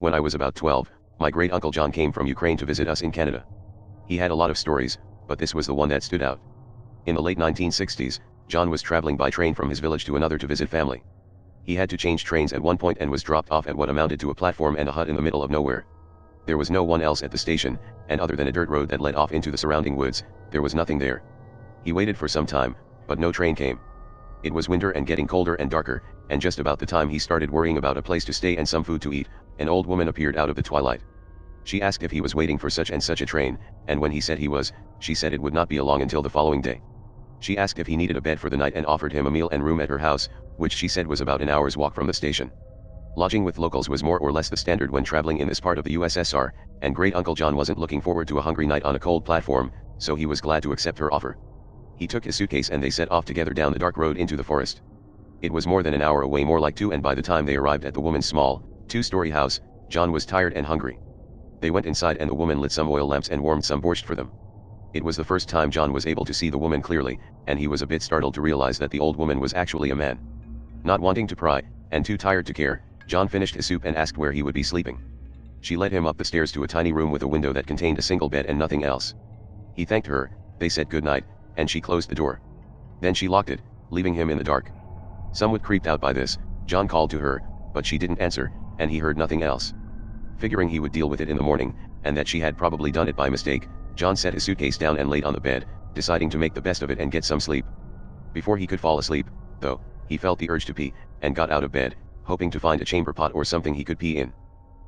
When I was about 12, my great uncle John came from Ukraine to visit us in Canada. He had a lot of stories, but this was the one that stood out. In the late 1960s, John was traveling by train from his village to another to visit family. He had to change trains at one point and was dropped off at what amounted to a platform and a hut in the middle of nowhere. There was no one else at the station, and other than a dirt road that led off into the surrounding woods, there was nothing there. He waited for some time, but no train came. It was winter and getting colder and darker, and just about the time he started worrying about a place to stay and some food to eat, an old woman appeared out of the twilight. She asked if he was waiting for such and such a train, and when he said he was, she said it would not be along until the following day. She asked if he needed a bed for the night and offered him a meal and room at her house, which she said was about an hour's walk from the station. Lodging with locals was more or less the standard when traveling in this part of the USSR, and Great Uncle John wasn't looking forward to a hungry night on a cold platform, so he was glad to accept her offer. He took his suitcase and they set off together down the dark road into the forest. It was more than an hour away, more like 2, and by the time they arrived at the woman's small, 2-story house, John was tired and hungry. They went inside and the woman lit some oil lamps and warmed some borscht for them. It was the first time John was able to see the woman clearly, and he was a bit startled to realize that the old woman was actually a man. Not wanting to pry, and too tired to care, John finished his soup and asked where he would be sleeping. She led him up the stairs to a tiny room with a window that contained a single bed and nothing else. He thanked her, they said goodnight, and she closed the door. Then she locked it, leaving him in the dark. Somewhat creeped out by this, John called to her, but she didn't answer, and he heard nothing else. Figuring he would deal with it in the morning, and that she had probably done it by mistake, John set his suitcase down and laid on the bed, deciding to make the best of it and get some sleep. Before he could fall asleep, though, he felt the urge to pee, and got out of bed, hoping to find a chamber pot or something he could pee in.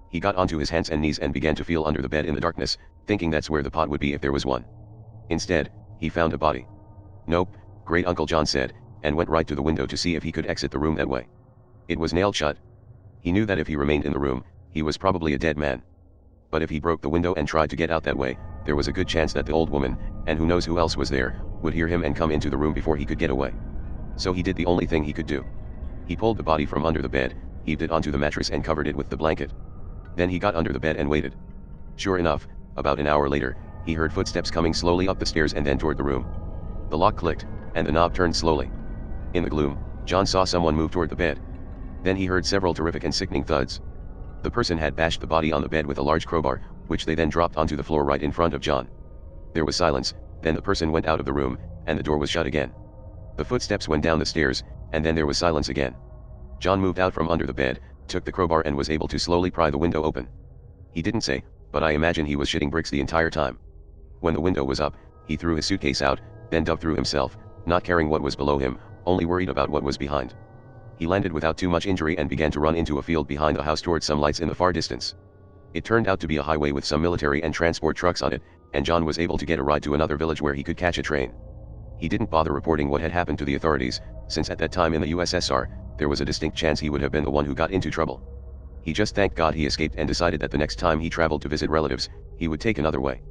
He got onto his hands and knees and began to feel under the bed in the darkness, thinking that's where the pot would be if there was one. Instead, he found a body. "Nope," Great Uncle John said, and went right to the window to see if he could exit the room that way. It was nailed shut. He knew that if he remained in the room, he was probably a dead man. But if he broke the window and tried to get out that way, there was a good chance that the old woman, and who knows who else was there, would hear him and come into the room before he could get away. So he did the only thing he could do. He pulled the body from under the bed, heaved it onto the mattress and covered it with the blanket. Then he got under the bed and waited. Sure enough, about an hour later, he heard footsteps coming slowly up the stairs and then toward the room. The lock clicked, and the knob turned slowly. In the gloom, John saw someone move toward the bed. Then he heard several terrific and sickening thuds. The person had bashed the body on the bed with a large crowbar, which they then dropped onto the floor right in front of John. There was silence, then the person went out of the room, and the door was shut again. The footsteps went down the stairs, and then there was silence again. John moved out from under the bed, took the crowbar and was able to slowly pry the window open. He didn't say, but I imagine he was shitting bricks the entire time. When the window was up, he threw his suitcase out, then dove through himself, not caring what was below him, only worried about what was behind. He landed without too much injury and began to run into a field behind the house towards some lights in the far distance. It turned out to be a highway with some military and transport trucks on it, and John was able to get a ride to another village where he could catch a train. He didn't bother reporting what had happened to the authorities, since at that time in the USSR, there was a distinct chance he would have been the one who got into trouble. He just thanked God he escaped and decided that the next time he traveled to visit relatives, he would take another way.